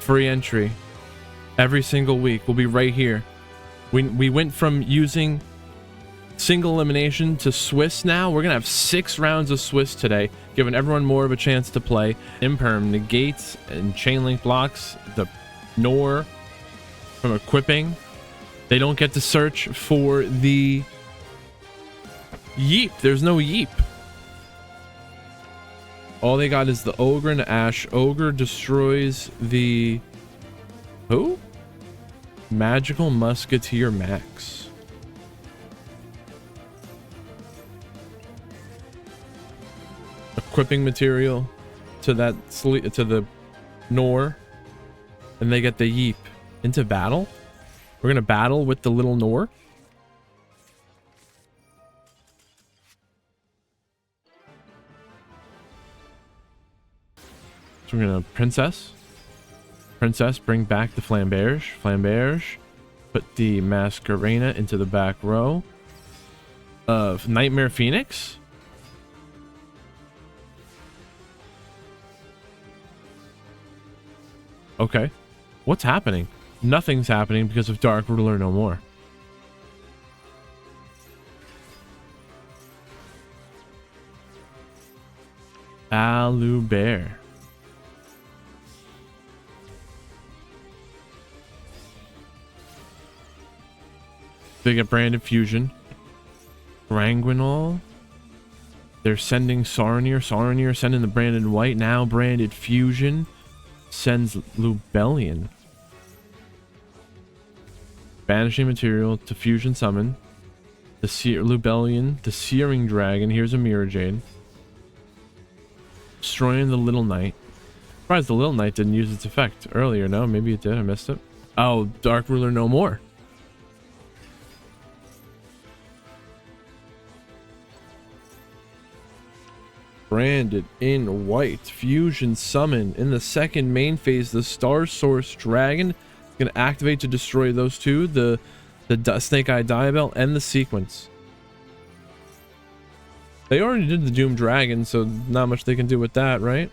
Free entry. Every single week will be right here. We went from using single elimination to Swiss now. We're gonna have 6 rounds of Swiss today, giving everyone more of a chance to play. Imperm negates and chain link blocks the Nor from equipping. They don't get to search for the Yeep. There's no Yeep. All they got is the Ogre and Ash. Ogre destroys the... Who? Magical Musketeer Max. Equipping material to that to the Nor. And they get the Yeep into battle. We're gonna battle with the little Nor. So we're gonna Princess, bring back the Flamberge, put the Masquerena into the back row of Nightmare Phoenix. Okay, what's happening? Nothing's happening because of Dark Ruler no more. Aluber. They get branded Fusion. Ranguinol. They're sending Saronir. Saronir sending the branded White. Now branded Fusion. Sends Lubellion. Banishing material to Fusion Summon. The Lubellion. The Searing Dragon. Here's a Mirror Jade. Destroying the Little Knight. Surprised the Little Knight didn't use its effect earlier. No, maybe it did. I missed it. Oh, Dark Ruler no more. Branded in white. Fusion Summon. In the second main phase, the Star Source Dragon is going to activate to destroy those two. The Snake Eye Diabell and the Sequence. They already did the Doom Dragon, so not much they can do with that, right?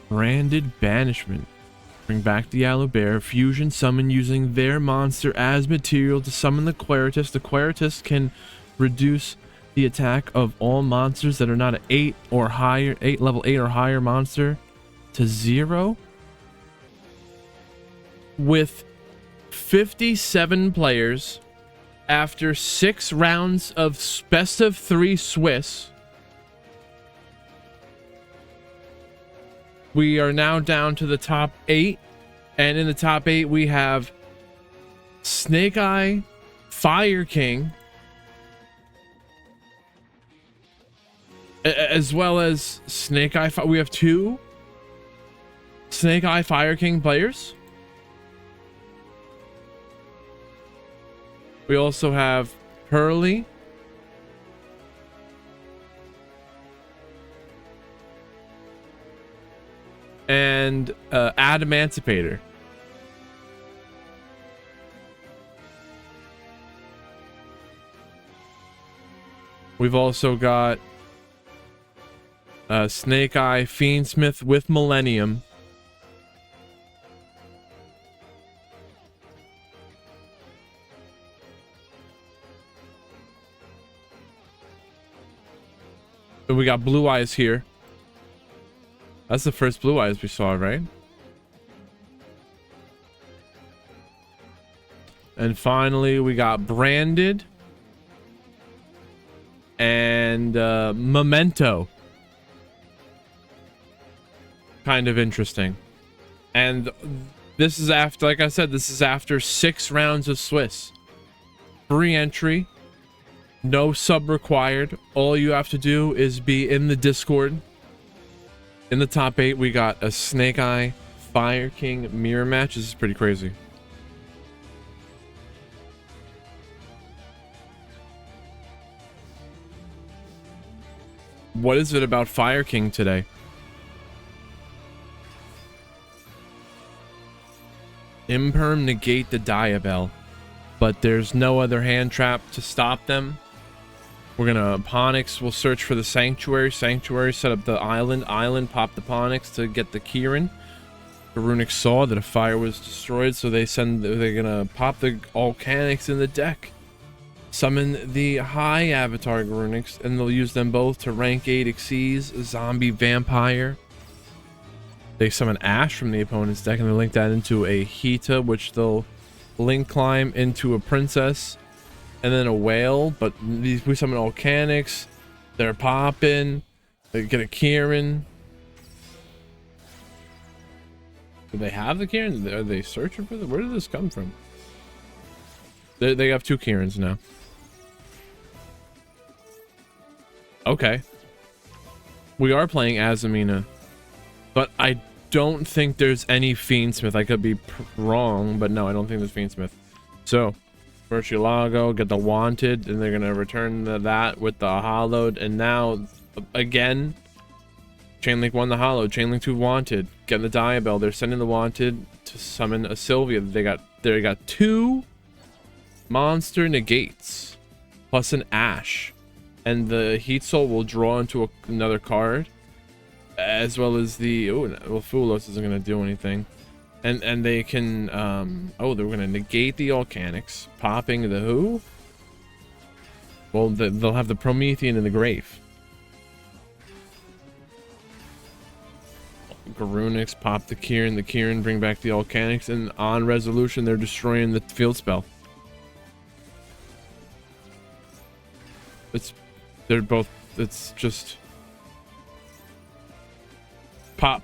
Branded Banishment. Bring back the Alobear. Fusion Summon using their monster as material to summon the Quietus. The Quietus can reduce the attack of all monsters that are not an 8 or higher, level 8 or higher monster to 0. With 57 players after 6 rounds of best of 3 Swiss, we are now down to the top 8, and in the top 8 we have Snake Eye, Fire King, as well as Snake Eye. We have 2 Snake Eye Fire King players. We also have Pearly, and Adamantipator. We've also got Snake Eye Fiendsmith with Millennium. And we got Blue Eyes here. That's the first Blue Eyes we saw, right? And finally, we got Branded and Memento. Kind of interesting. And this is after, like I said, this is after 6 rounds of Swiss. Free entry. No sub required. All you have to do is be in the Discord. In the top 8, we got a Snake Eye Fire King mirror match. This is pretty crazy. What is it about Fire King today? Imperm negate the Diabell, but there's no other hand trap to stop them. We're gonna Ponix will search for the Sanctuary. Sanctuary set up the island. Island pop the Ponix to get the Kieran. The Runic saw that a fire was destroyed, so they're gonna pop the Volcanics in the deck. Summon the high avatar Garunix, and they'll use them both to rank 8 Xyz, Zombie Vampire. They summon Ash from the opponent's deck, and they link that into a Hita, which they'll link climb into a Princess, and then a Whale. But we summon Volcanics, they're popping, they get a Kieran. Do they have the Kieran? Are they searching for them? Where did this come from? They have 2 Kierans now. Okay. We are playing Azamina, but I don't think there's any Fiendsmith. I could be wrong, but no, I don't think there's Fiendsmith. So, Murcielago, get the Wanted, and they're going to return that with the Hollowed. And now, again, Chainlink 1 the Hollowed, Chainlink 2 Wanted, get the Diabell. They're sending the Wanted to summon a Sylvia. They got 2 monster negates, plus an Ash. And the Heat Soul will draw into another card, as well as the Fulos isn't going to do anything, and they can they're going to negate the Volcanics, popping the who? Well, they'll have the Promethean in the grave. Garunix pop the Kieran bring back the Volcanics, and on resolution they're destroying the field spell. It's just pop,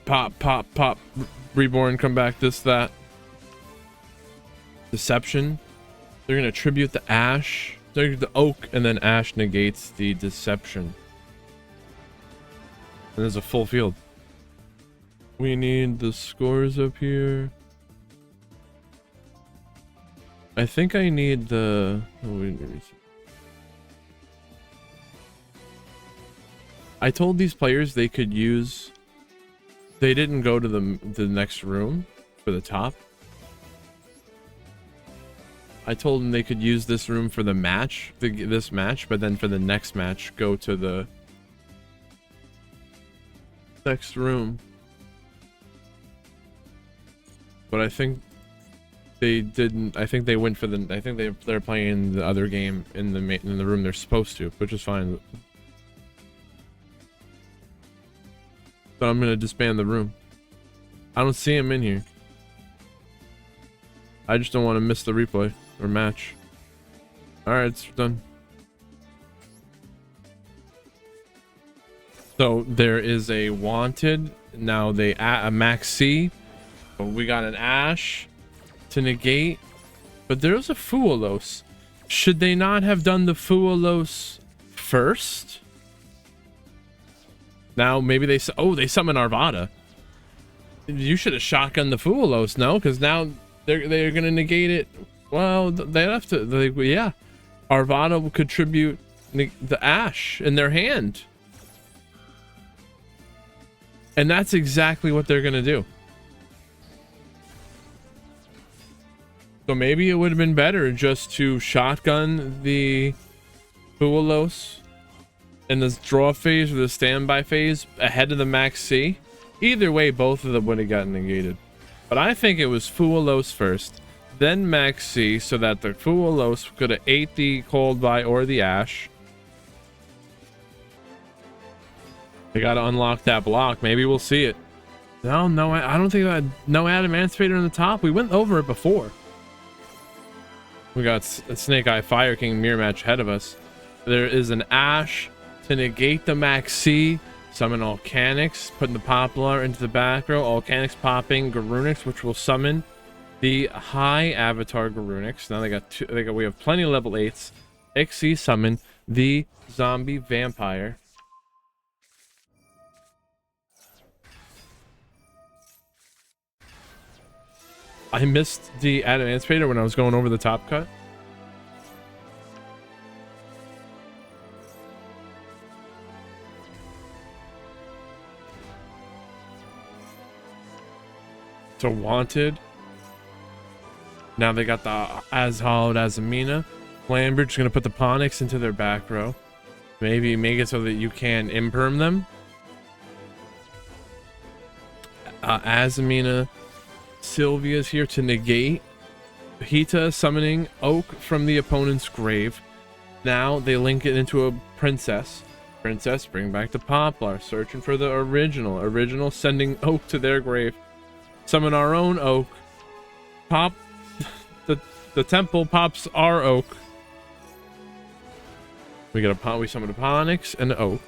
reborn, come back, this, that. Deception. They're gonna tribute the Ash, the Oak, and then Ash negates the Deception. And there's a full field. We need the scores up here. I think I need the... I told these players they could use... They didn't go to the next room for the top. I told them they could use this room for the match, this match, but then for the next match, go to the next room. But I think they didn't. I think they went for the. I think they're playing the other game in the room they're supposed to, which is fine. But I'm gonna disband the room. I don't see him in here. I just don't want to miss the replay or match. All right, it's done. So there is a Wanted. Now they a Max C. We got an Ash to negate, but there's a Fualos. Should they not have done the Fualos first? Now maybe they summon Arvada. You should have shotgunned the Fualos, no? Because now they're gonna negate it. Well, they have to. Yeah, Arvada will contribute the Ash in their hand, and that's exactly what they're gonna do. So maybe it would have been better just to shotgun the Fualos in this draw phase or the standby phase ahead of the Max C. Either way, both of them would have gotten negated. But I think it was Fualos first, then Max C, so that the Fualos could have ate the Cold Buy or the Ash. They got to unlock that block. Maybe we'll see it. No, I don't think that. No Adamantipator on the top. We went over it before. We got a Snake Eye Fire King mirror match ahead of us. There is an Ash to negate the Max C. Summon Volcanics, putting the Poplar into the back row. Volcanics popping Garunix, which will summon the high avatar Garunix. Now they got two. We have plenty of level 8s. XC summon the zombie vampire. I missed the Adamantipator when I was going over the top cut. So Wanted. Now they got the Hollowed Azamina. Lambert's gonna put the Ponix into their back row. Maybe make it so that you can imperm them. Azamina Sylvia's here to negate Hita summoning Oak from the opponent's grave. Now they link it into a princess. Princess, bring back the Poplar. Searching for the original. Original sending Oak to their grave. Summon our own Oak. Pop the temple pops our Oak. We summon a Ponix and an Oak.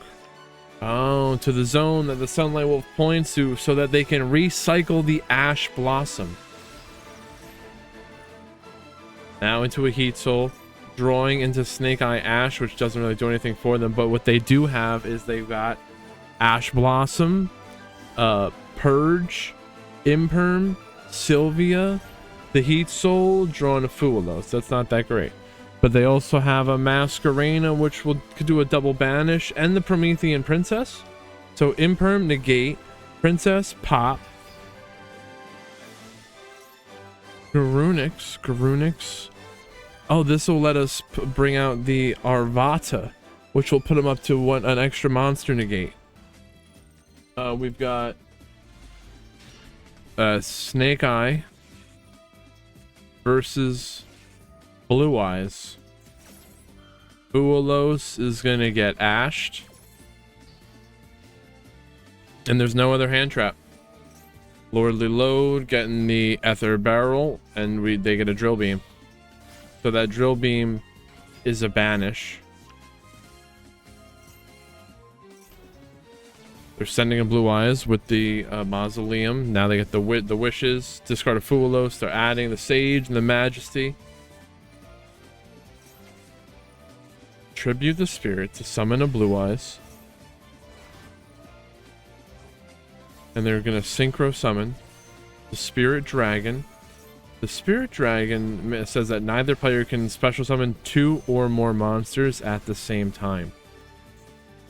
Oh, to the zone that the Sunlight Wolf points to so that they can recycle the Ash Blossom. Now into a Heat Soul, drawing into Snake Eye Ash, which doesn't really do anything for them, but what they do have is they've got Ash Blossom, Purge, Imperm, Sylvia, the Heat Soul, drawing a Fuelos. That's not that great. But they also have a Masquerena, which could do a double banish, and the Promethean Princess. So Imperm, negate, Princess, pop. Garunix. Oh, this will let us bring out the Arvata, which will put them up to an extra monster negate. We've got Snake Eye versus Blue Eyes. Fuelos is gonna get ashed, and there's no other hand trap. Lordly Load getting the Ether Barrel, and they get a Drill Beam. So that Drill Beam is a banish. They're sending a Blue Eyes with the Mausoleum. Now they get the Wishes. Discard a Fuelos. They're adding the Sage and the Majesty. Tribute the Spirit to summon a Blue Eyes. And they're going to Synchro Summon the Spirit Dragon. The Spirit Dragon says that neither player can special summon 2 or more monsters at the same time.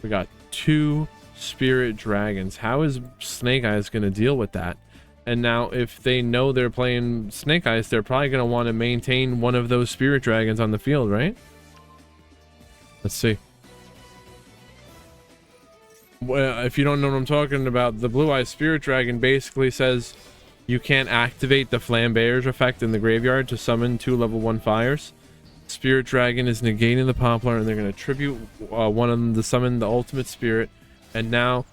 We got 2 Spirit Dragons. How is Snake Eyes going to deal with that? And now if they know they're playing Snake Eyes, they're probably going to want to maintain one of those Spirit Dragons on the field, right? Let's see. Well, if you don't know what I'm talking about, the Blue Eyes Spirit Dragon basically says you can't activate the Flambear's effect in the graveyard to summon 2 level 1 fires. Spirit Dragon is negating the Poplar, and they're going to tribute one of them to summon the Ultimate Spirit. And now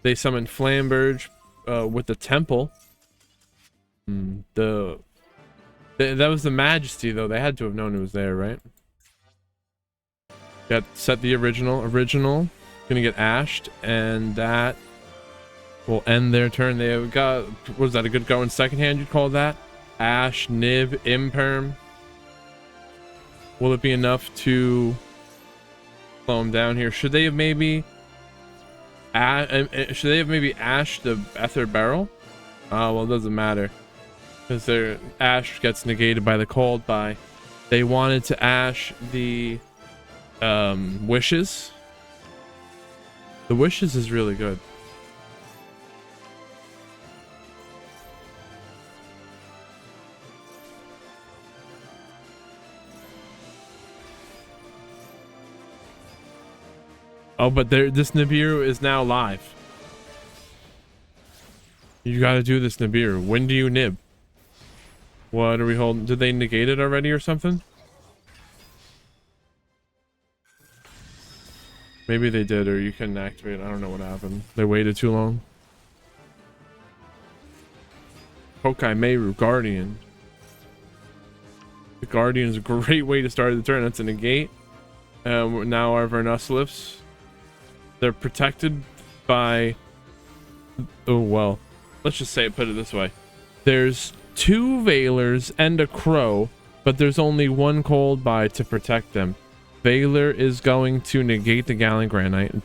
they summon Flamberge with the Temple. That was the Majesty, though. They had to have known it was there, right? Got set the original. Gonna get ashed, and that will end their turn. They have got, was that a good go in second hand, you'd call that? Ash, Nib, Imperm. Will it be enough to slow them down here? Should they have maybe ashed the Ether Barrel? Well, it doesn't matter, because their ash gets negated by the called by. They wanted to ash the Wishes. The Wishes is really good. Oh, but this Nibiru is now live. You gotta do this Nibiru. When do you nib? What are we holding? Did they negate it already or something? Maybe they did, or you couldn't activate it. I don't know what happened. They waited too long. Hokai Meru, Guardian. The Guardian is a great way to start the turn. That's a negate. Now our Vernusliffs. They're protected by... Oh, well. Let's just put it this way. There's 2 Veilers and a Crow, but there's only 1 Cold By to protect them. Veiler is going to negate the Gallant Granite,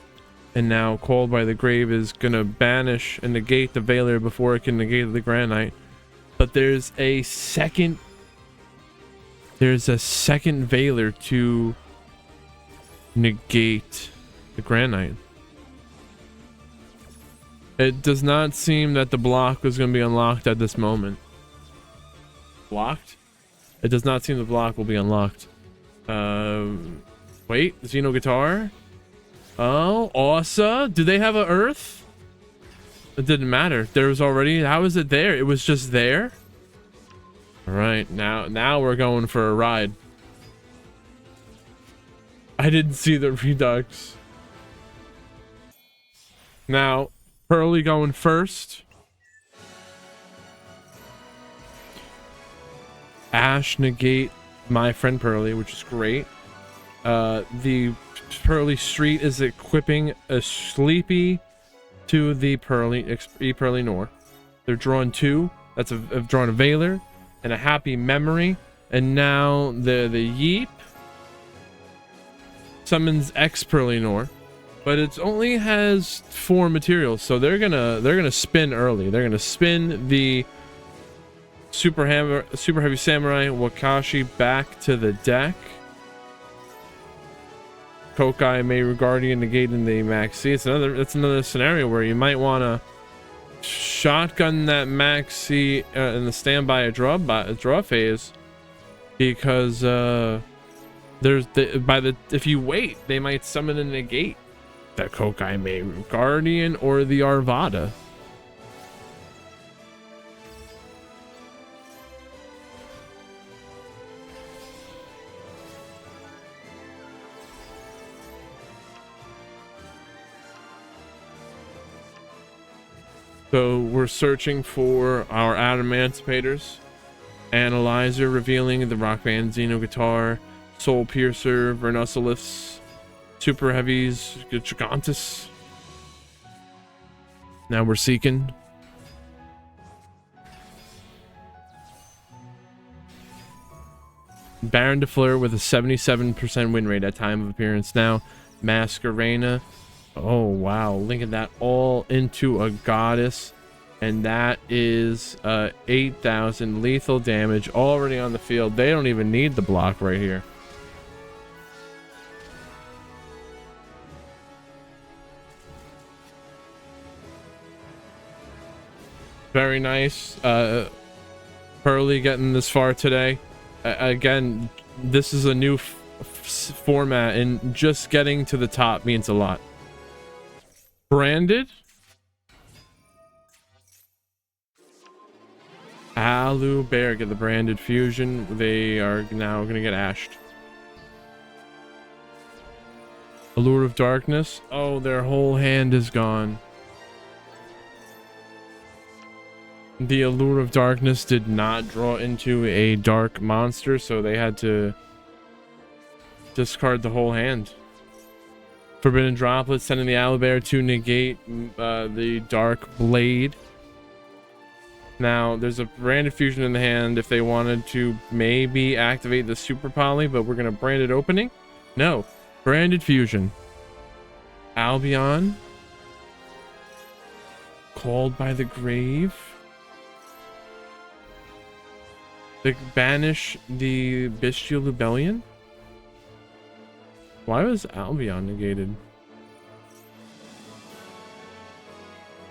and now Called by the Grave is going to banish and negate the Veiler before it can negate the Granite. But there's a second Veiler to negate the Granite. It does not seem that the block is going to be unlocked at this moment. Blocked? It does not seem the block will be unlocked. Wait, Xeno Guitar? Oh, Ossa. Do they have a Earth? It didn't matter. There was already. How is it there? It was just there. All right, now we're going for a ride. I didn't see the Redux. Now, Pearly going first. Ash negate my friend Pearly, which is great. The Pearly Street is equipping a Sleepy to the Pearly Nor. They're drawing 2. That's I've drawn a Veiler and a Happy Memory. And now the Yeep summons X Pearly Nor. But it only has 4 materials, so they're gonna spin early. They're gonna spin the Super Heavy Samurai Wakashi back to the deck. Kokai Mayru Guardian negating the Maxi. It's another scenario where you might want to shotgun that Maxi in the standby a draw phase, because if you wait, they might summon and negate the Kokai Mayru Guardian or the Arvada. So we're searching for our Adamanticators. Analyzer revealing the Rock Band Xeno Guitar, Soul Piercer, Vernosoliths, Super Heavies, Gigantus. Now we're seeking. Baron de Fleur with a 77% win rate at time of appearance. Now Masquerena. Oh wow, look at that, all into a goddess, and that is 8,000 lethal damage already on the field. They don't even need the block right here. Very nice. Pearly getting this far today. Again, this is a new format, and just getting to the top means a lot. Branded Alu Bear get the branded fusion. They are now gonna get ashed. Allure of Darkness. Oh, their whole hand is gone. The Allure of Darkness did not draw into a dark monster, so they had to discard the whole hand. Forbidden Droplet, sending the Owlbear to negate the Dark Blade. Now, there's a branded fusion in the hand if they wanted to maybe activate the Super Poly, but we're going to branded opening. No, branded fusion. Albion. Called by the Grave. They banish the Bestial Rebellion. Why was Albion negated?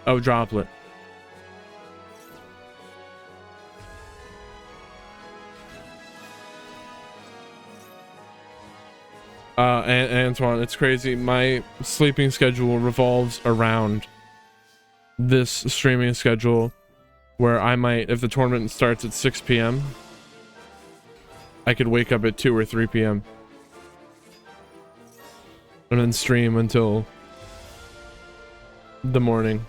Oh, Droplet. And Antoine, it's crazy. My sleeping schedule revolves around this streaming schedule, where I might, if the tournament starts at 6 p.m., I could wake up at 2 or 3 p.m. and then stream until the morning.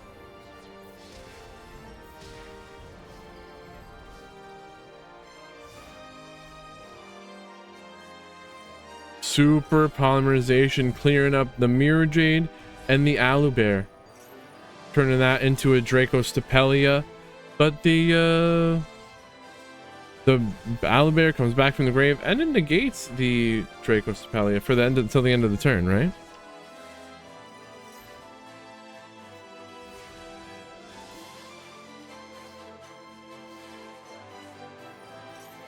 Super polymerization, clearing up the Mirror Jade and the Owlbear, turning that into a Dracostapelia. But the Owlbear comes back from the grave and it negates the Dracostapelia for the end until the end of the turn, right?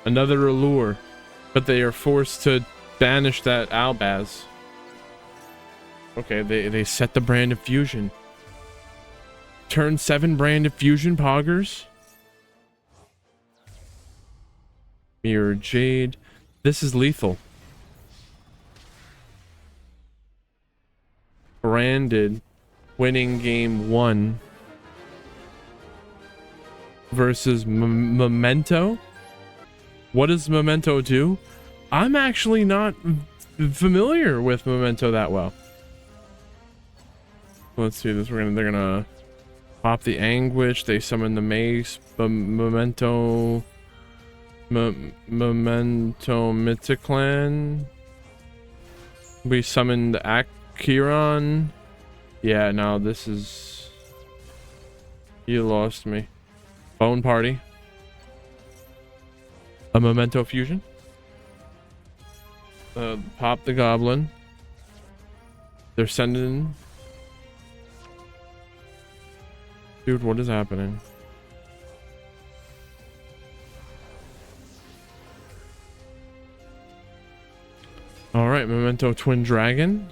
Another allure, but they are forced to banish that Albaz. Okay, they set the brand of fusion. Turn 7 brand of fusion poggers. Mirror Jade. This is lethal. Branded winning game 1 versus Memento. What does Memento do? I'm actually not familiar with Memento that well. Let's see this. They're gonna pop the Anguish. They summon the Mace. Memento Mythiclan. We summoned Akiron. Yeah, no, this is... You lost me. Bone Party. A Memento Fusion. Pop the Goblin. They're sending... Dude, what is happening? Alright, Memento Twin Dragon.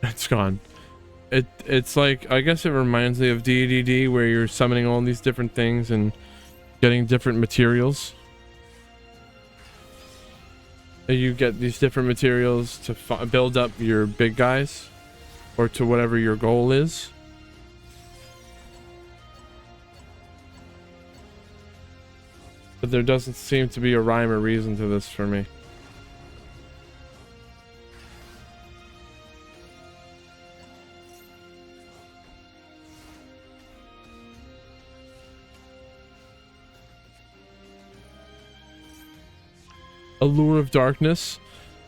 It's gone. It's like, I guess it reminds me of DDD, where you're summoning all these different things and getting different materials. And you get these different materials to build up your big guys, or to whatever your goal is. But there doesn't seem to be a rhyme or reason to this for me. Allure of Darkness.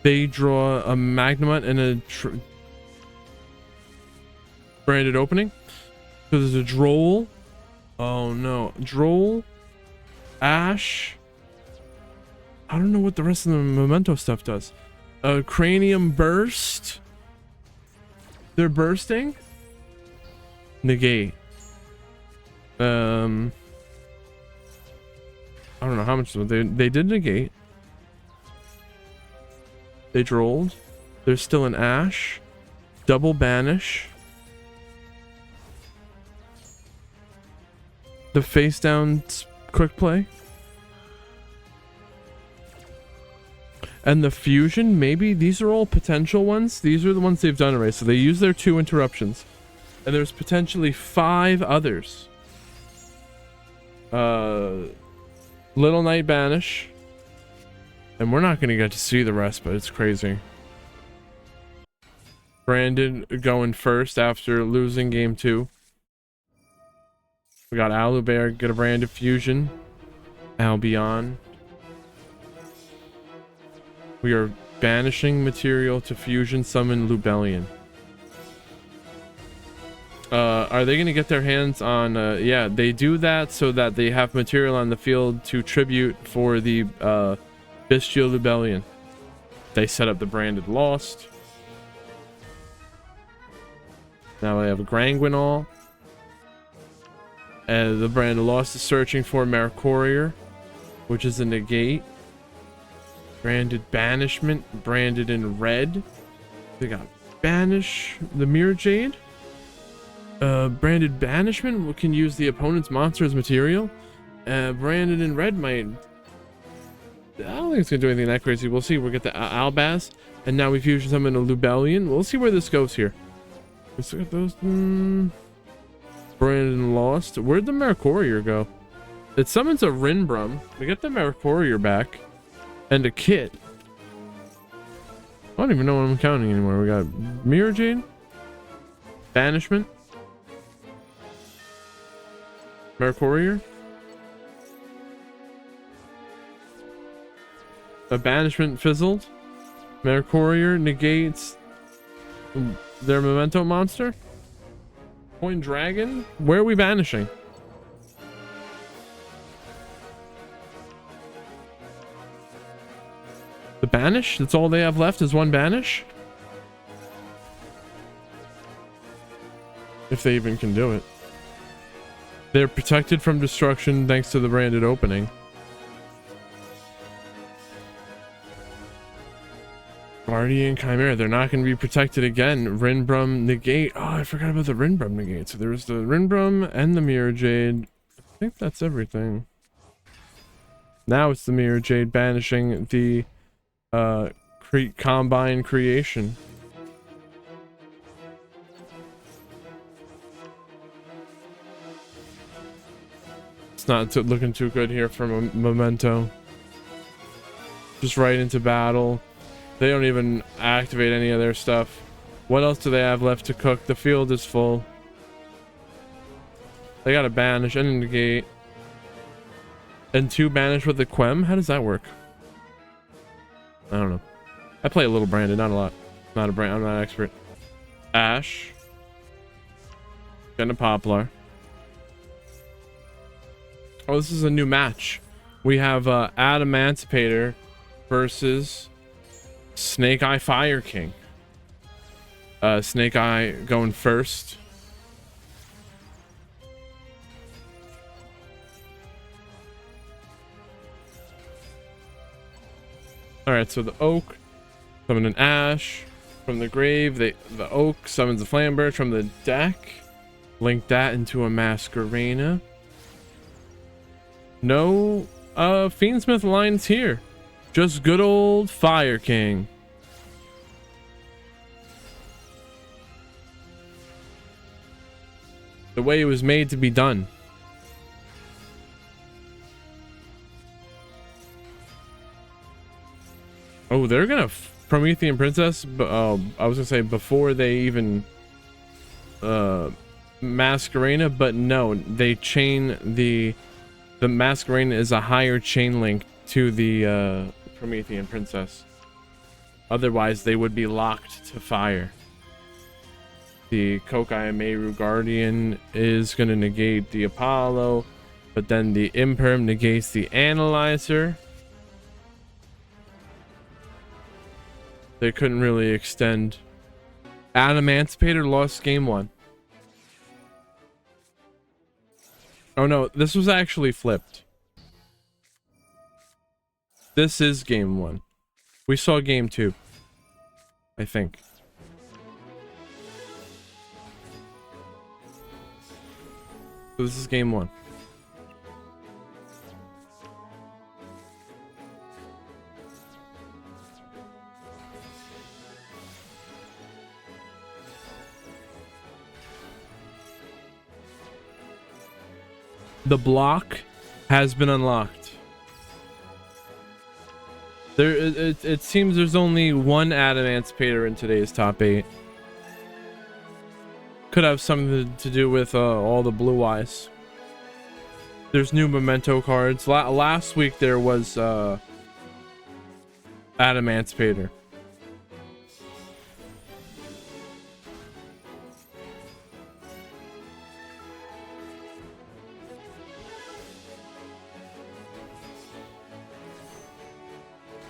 They draw a Magnemite and a branded opening. So there's a Droll. Oh no. Droll. Ash. I don't know what the rest of the Memento stuff does. Cranium Burst. They're bursting. Negate. I don't know how much they did negate. They drolled. There's still an Ash. Double Banish. The face down quick play. And the fusion, maybe these are all potential ones. These are the ones they've done already. So they use their 2 interruptions. And there's potentially 5 others. Little Knight Banish. And we're not going to get to see the rest, but it's crazy. Brandon going first after losing game 2. We got Alubear, get a branded fusion. Albion. We are banishing material to fusion summon Lubellion. Are they going to get their hands on... yeah, they do that so that they have material on the field to tribute for the Bestial Lubellion. They set up the branded Lost. Now they have a Granguinol. And the branded Lost is searching for Mercourier, which is a negate. Branded Banishment, branded in red. They got Banish the Mirror Jade. Branded Banishment can use the opponent's monster as material. Branded in red might... I don't think it's going to do anything that crazy. We'll see. We'll get the Albaz. And now we fusion summon a Lubellion. We'll see where this goes here. We still got those... Branded Lost. Where'd the Mercourier go? It summons a Rinbrum. We get the Mercourier back. And a kit. I don't even know what I'm counting anymore. We got Mirror Jade. Banishment. Mercourier. A Banishment fizzled. Mercourier negates their Memento monster. Coin Dragon. Where are we banishing? The Banish? That's all they have left is one Banish? If they even can do it. They're protected from destruction thanks to the branded opening. Guardian Chimera. They're not going to be protected again. Rinbrum negate. Oh, I forgot about the Rinbrum negate. So there's the Rinbrum and the Mirror Jade. I think that's everything. Now it's the Mirror Jade banishing the Combine creation. not looking too good here for Memento. Just right into battle. They don't even activate any of their stuff. What else do they have left to cook? The field is full. They got a banish and negate. And 2 banish with the Quem? How does that work? I don't know. I play a little Brandon, not a lot. I'm not an expert. Ash. Getting a Poplar. Oh, this is a new match. We have Adamantipator versus Snake Eye Fire King. Snake Eye going first. Alright, so the Oak summon an Ash from the grave. The Oak summons a Flamberge from the deck. Link that into a Masquerena. No Fiendsmith lines here. Just good old Fire King. The way it was made to be done. Oh, they're gonna Promethean Princess, but I was gonna say before they even Masquerena, but no, they chain the Masquerena is a higher chain link to the Promethean Princess. Otherwise, they would be locked to fire. The Kokai Meru Guardian is gonna negate the Apollo, but then the Imperm negates the Analyzer. They couldn't really extend. Adamantipator lost game 1. Oh no, this was actually flipped. This is game 1. We saw game 2, I think. So this is game 1. The block has been unlocked. It seems there's only one Adamantipator in today's top 8. Could have something to do with all the blue eyes. There's new Memento cards. Last week there was Adamantipator.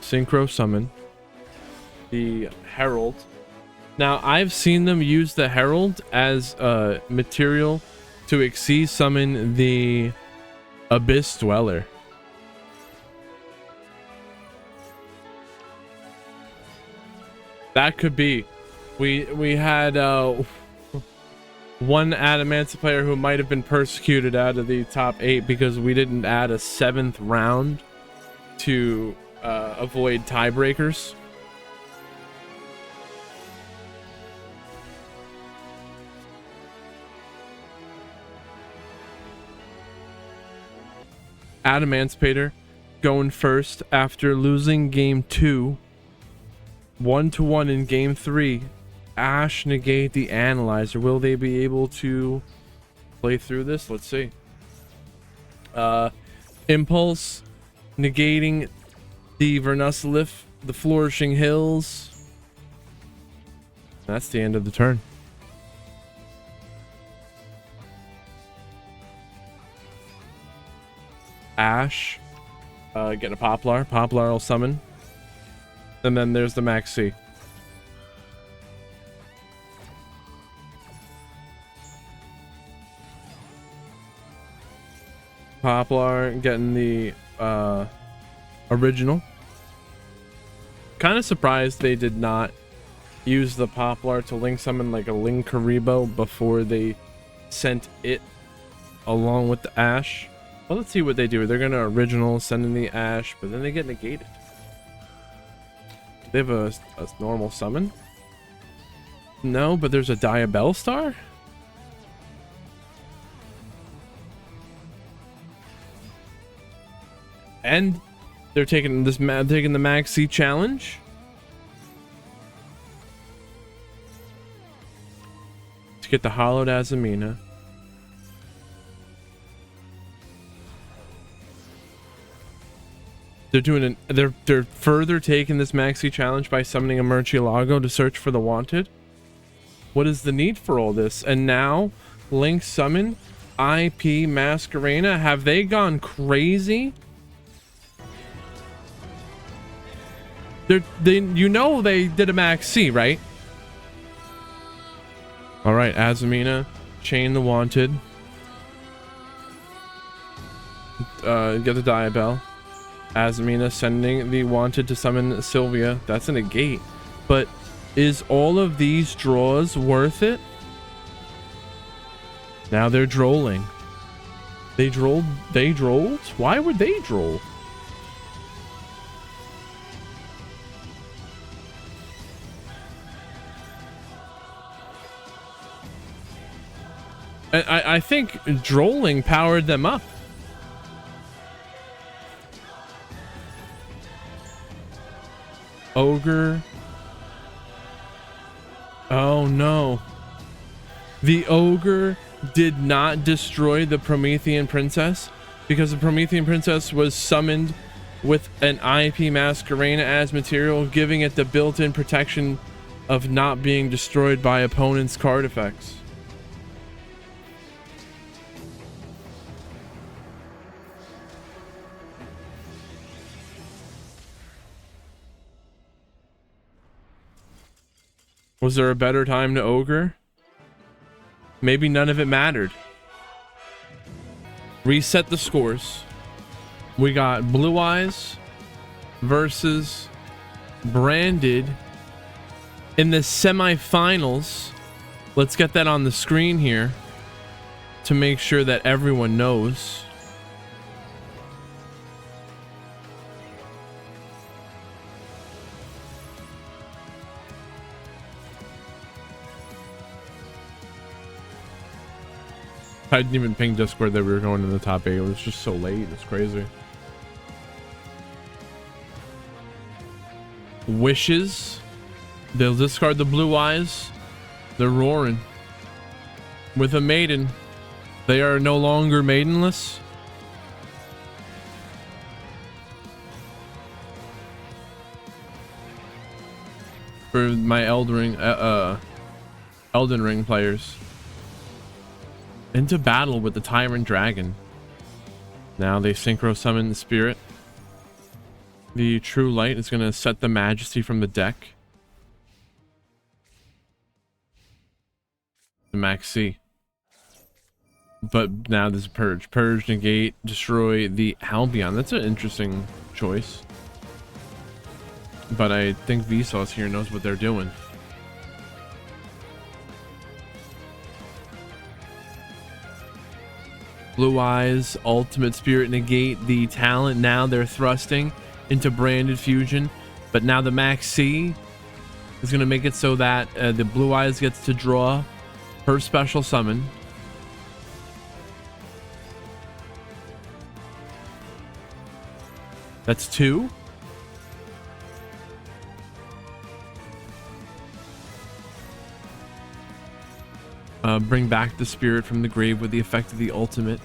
Synchro summon the Herald. Now I've seen them use the Herald as material to Xyz summon the Abyss Dweller. That could be. We had one Adamantipator player who might have been persecuted out of the top 8 because we didn't add a 7th round to avoid tiebreakers. Adamantipator going first after losing game 2, 1-1 in game 3. Ash negate the Analyzer. Will they be able to play through this? Let's see. Impulse negating the Vernusilif, the Flourishing Hills. That's the end of the turn. Ash get a Poplar. Poplar will summon. And then there's the Maxi. Poplar getting the original. Kind of surprised they did not use the Poplar to link summon like a Linkuriboh before they sent it along with the Ash. Well, let's see what they do. They're gonna original send in the Ash, but then they get negated. Do they have a normal summon? No, but there's a Diabell Star? and they're taking taking the Maxi challenge. To get the hollowed Azumina. They're doing they're further taking this Maxi challenge by summoning a Murcielago to search for the wanted. What is the need for all this? And now Link summon IP Masquerena. Have they gone crazy? You know they did a Maxi, right? All right, Azumina, chain the wanted. Get the Diabell. Azumina sending the wanted to summon Sylvia. That's a negate. But is all of these draws worth it? Now they're drolling. They drolled? Why would they droll? I think drolling powered them up. Ogre. Oh no. The ogre did not destroy the Promethean princess because the Promethean princess was summoned with an IP Masquerena as material, giving it the built-in protection of not being destroyed by opponents' card effects. Was there a better time to ogre? Maybe none of it mattered. Reset the scores. We got Blue Eyes versus Branded in the semifinals. Let's get that on the screen here to make sure that everyone knows. I didn't even ping Discord that we were going to the top 8. It was just so late. It's crazy. Wishes. They'll discard the Blue Eyes. They're roaring. With a maiden. They are no longer maidenless. For my Elden Ring players. Into battle with the Tyrant Dragon. Now they synchro summon the spirit. The True Light is going to set the Majesty from the deck. The Maxi. But now there's Purge. Purge, negate, destroy the Albion. That's an interesting choice. But I think Vsauce here knows what they're doing. Blue Eyes, Ultimate Spirit, negate the talent. Now they're thrusting into Branded Fusion. But now the Maxi is going to make it so that the Blue Eyes gets to draw her special summon. That's 2. Bring back the spirit from the grave with the effect of the ultimate.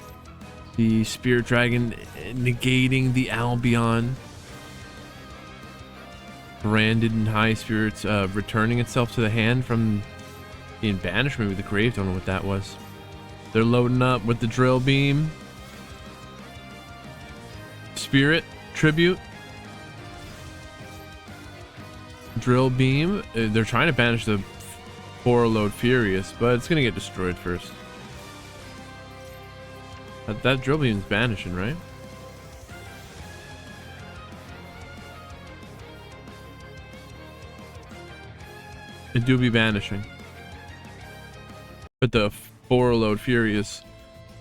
The Spirit Dragon negating the Albion. Branded and High Spirits returning itself to the hand from being banished. Maybe the grave. Don't know what that was. They're loading up with the Drill Beam. Spirit Tribute. Drill Beam. They're trying to banish the Load Furious, but it's gonna get destroyed first. That Drill Beam's banishing, right? It do be banishing, but the Load Furious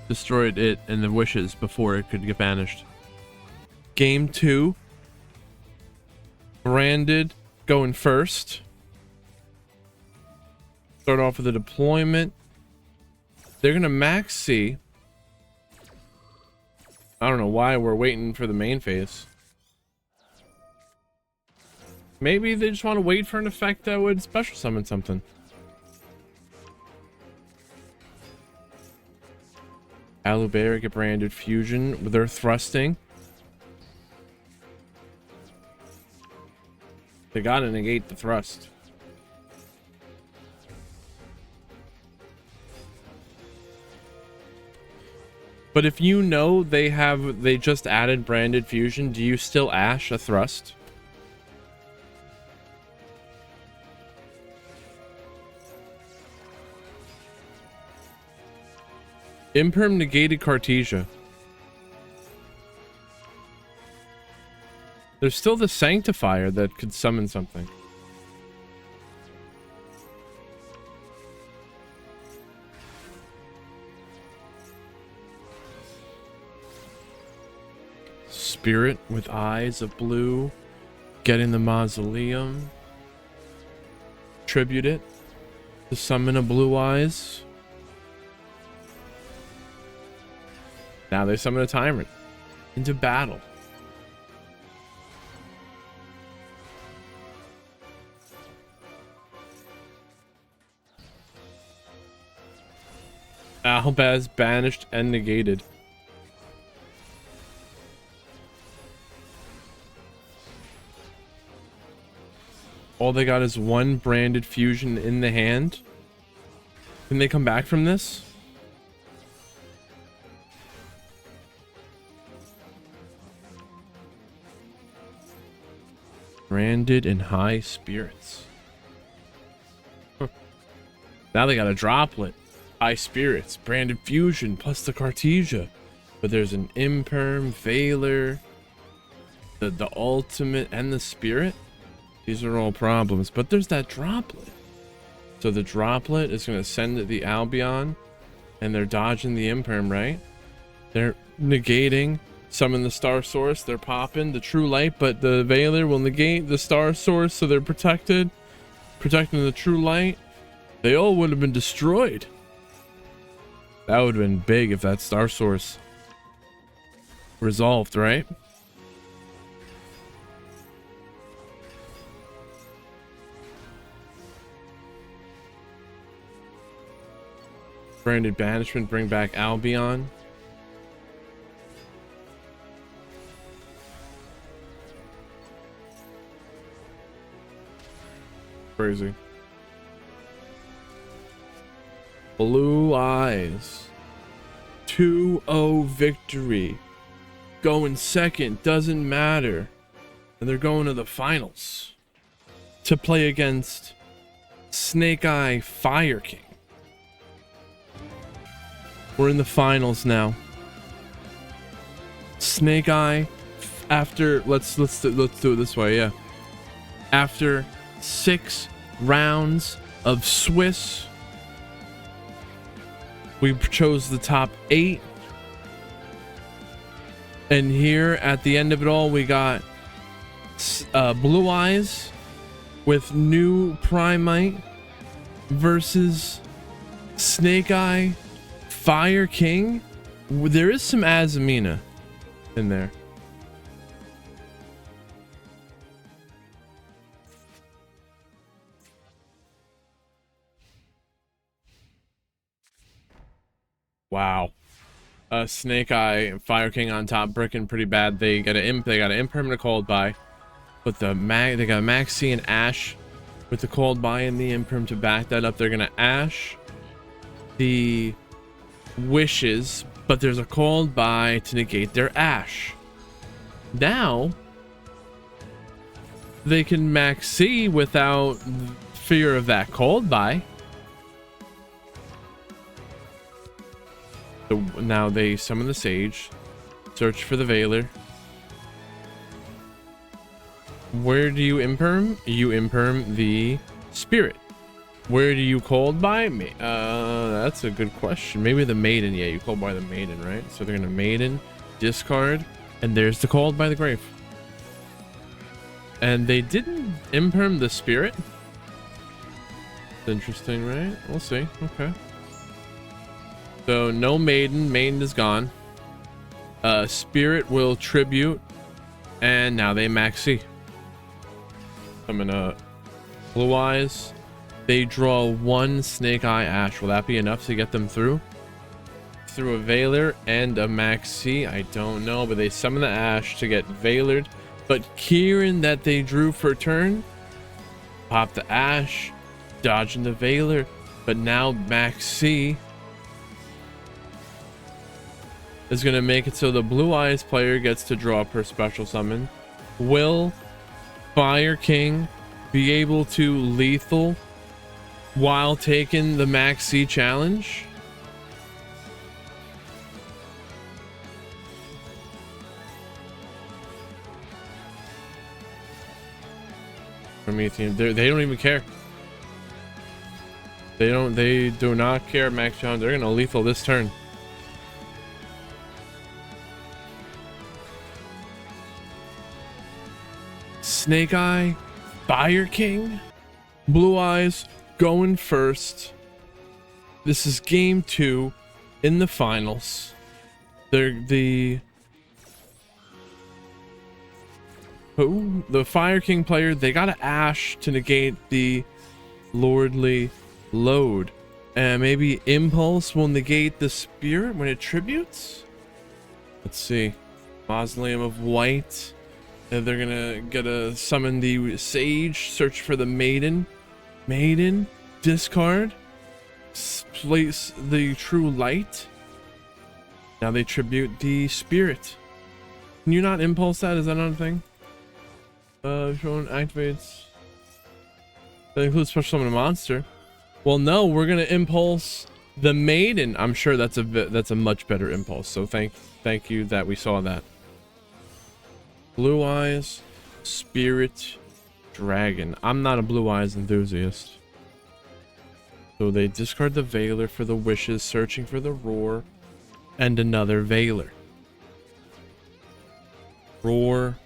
destroyed it and the wishes before it could get banished. Game 2. Branded going first. Start off with a deployment. They're gonna Maxi I don't know why we're waiting for the main phase. Maybe they just want to wait for an effect that would special summon something. Alubear get branded fusion with their thrusting. They gotta negate the thrust. But if you know they just added branded fusion, do you still ash a thrust? Imperm negated Cartesia. There's still the Sanctifier that could summon something. Spirit with eyes of blue. Get in the mausoleum. Tribute it to summon a blue eyes. Now they summon a tyrant into battle. Albaz banished and negated. All they got is one branded fusion in the hand. Can they come back from this? Branded in high spirits. Huh. Now they got a droplet. High spirits, branded fusion, plus the Cartesia. But there's an imperm, Veiler, the ultimate, and the spirit. These are all problems. But there's that droplet. So the droplet is going to send the Albion, and they're dodging the imperm, right? They're negating. Summon the star source, they're popping the true light, but the Veiler will negate the star source, so they're protecting the true light. They all would have been destroyed. That would have been big if that star source resolved, right? Branded banishment, bring back Albion. Crazy. Blue eyes. 2-0 victory. Going second, doesn't matter. And they're going to the finals to play against Snake Eye Fire King. We're in the finals now. Snake Eye, after let's do it this way, yeah. After 6 rounds of Swiss, we chose the top 8, and here at the end of it all we got Blue Eyes with new Primite versus Snake Eye Fire King. There is some Azamina in there. Wow. Snake Eye and Fire King on top, bricking pretty bad. They got an impermanent cold buy, but they got Maxi and Ash with the cold buy and the imperm to back that up. They're gonna Ash the wishes, but there's a cold buy to negate their Ash. Now they can Maxi without fear of that cold buy. So now they summon the Sage, search for the Veiler. Where do you imperm? You imperm the Spirit. Where do you cold buy me? That's a good question. Maybe the Maiden. Yeah, you cold buy the Maiden, right? So they're gonna Maiden, discard, and there's the cold by the grave. And they didn't imperm the Spirit. It's interesting, right? We'll see. Okay. So no Maiden. Maiden is gone. Spirit will tribute, and now they maxi. I'm gonna Blue Eyes. They draw one Snake Eye Ash. Will that be enough to get them through? Through a Veiler and a maxi? I don't know, but they summon the Ash to get Veilered. But Kieran that they drew for turn, pop the Ash, dodging the Veiler, but now maxi is going to make it so the Blue Eyes player gets to draw per special summon. Will Fire King be able to lethal while taking the maxi challenge? Promethean, they don't even care. They do not care. Max challenge. They're gonna lethal this turn. Snake Eye, Fire King, Blue Eyes going first. This is game 2 in the finals. The Fire King player, they got an Ash to negate the Lordly Load, and maybe Impulse will negate the Spirit when it tributes. Let's see. Mausoleum of White. And they're gonna summon the Sage, search for the Maiden, discard, place the True Light. Now they tribute the Spirit. Can you not impulse that? Is that another thing? Shown activates. That includes special summon a monster. Well, no, we're gonna impulse the Maiden. I'm sure that's a much better impulse. So thank you that we saw that. Blue Eyes, Spirit, Dragon. I'm not a Blue Eyes enthusiast. So they discard the Veiler for the Wishes, searching for the Roar, and another Veiler. Roar.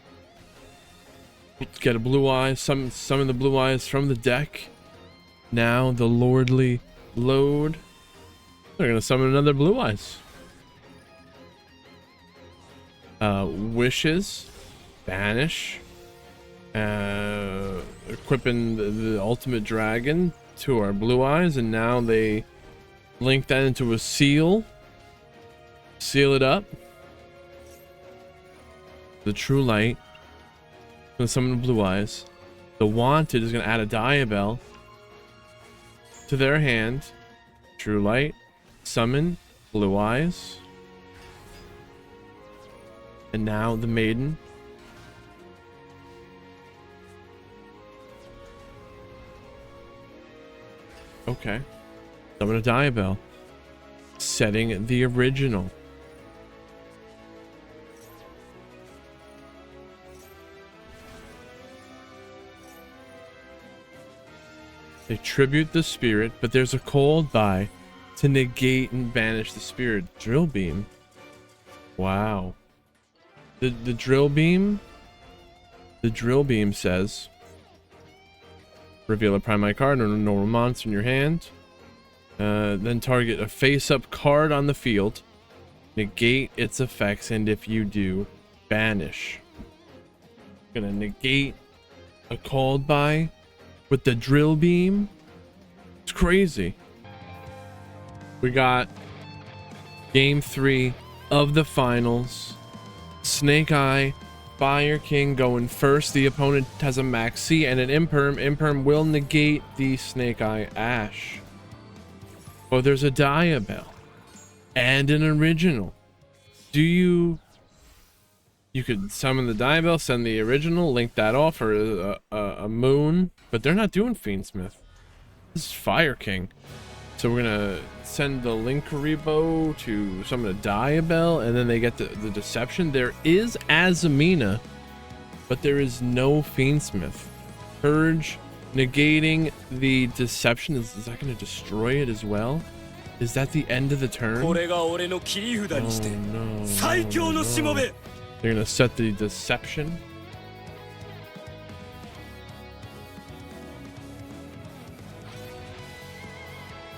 Get a Blue Eyes, summon the Blue Eyes from the deck. Now the Lordly Load. They're gonna summon another Blue Eyes. Wishes. Banish, equipping the ultimate dragon to our Blue Eyes, and now they link that into a seal it up. The True Light, gonna summon the Blue Eyes. The Wanted is gonna add a Diabell to their hand. True Light, summon Blue Eyes, and now the Maiden. Okay. Summon a Diabell. Setting the original. They tribute the Spirit, but there's a cold buy to negate and banish the Spirit. Drill Beam. Wow. The Drill Beam. The Drill Beam says, reveal a primary card or a normal monster in your hand. Then target a face-up card on the field. Negate its effects, and if you do, banish. Gonna negate a called by with the Drill Beam. It's crazy. We got game 3 of the finals. Snake Eye, Fire King going first. The opponent has a maxi and an imperm. Imperm will negate the Snake Eye Ash. Oh, there's a Diabell and an original. You could summon the Diabell, send the original, link that off, or a Moon, but they're not doing Fiendsmith. This is Fire King. So we're gonna send the Linkuriboh to summon a Diabell, and then they get the Deception. There is Azumina, but there is no Fiendsmith. Purge, negating the Deception. Is that gonna destroy it as well? Is that the end of the turn? Oh no, no. They're gonna set the Deception.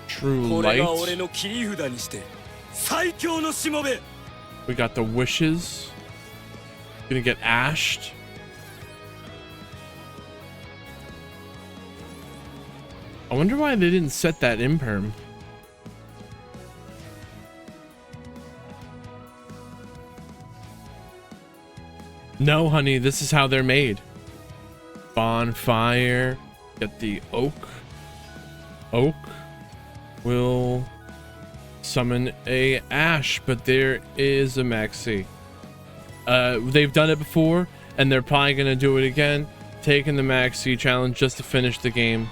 True Light. We got the wishes. Gonna get ashed. I wonder why they didn't set that imperm. No, honey, this is how they're made. Bonfire. Get the oak. Oak will summon a ash, but there is a maxi. They've done it before, and they're probably gonna do it again. Taking the maxi challenge just to finish the game.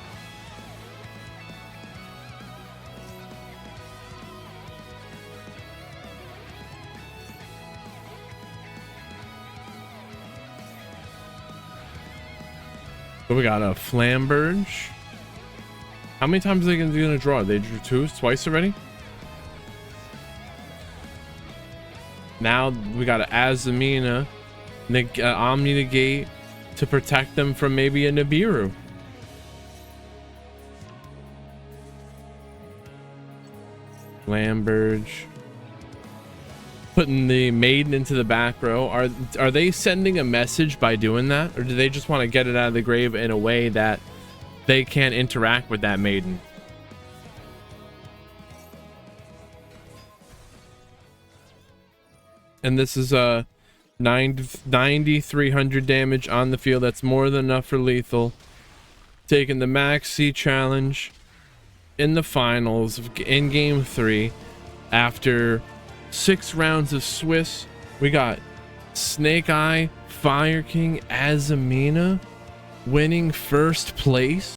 So we got a Flamberge. How many times are they gonna draw? They drew twice already? Now we got an Azamina, Omni Negate to protect them from maybe a Nibiru. Flamberge. Putting the Maiden into the back row. Are they sending a message by doing that? Or do they just want to get it out of the grave in a way that they can't interact with that Maiden? And this is 9,300 damage on the field. That's more than enough for lethal. Taking the Maxi challenge in the finals in game 3 after 6 rounds of Swiss. We got Snake Eye, Fire King, Azamina winning first place.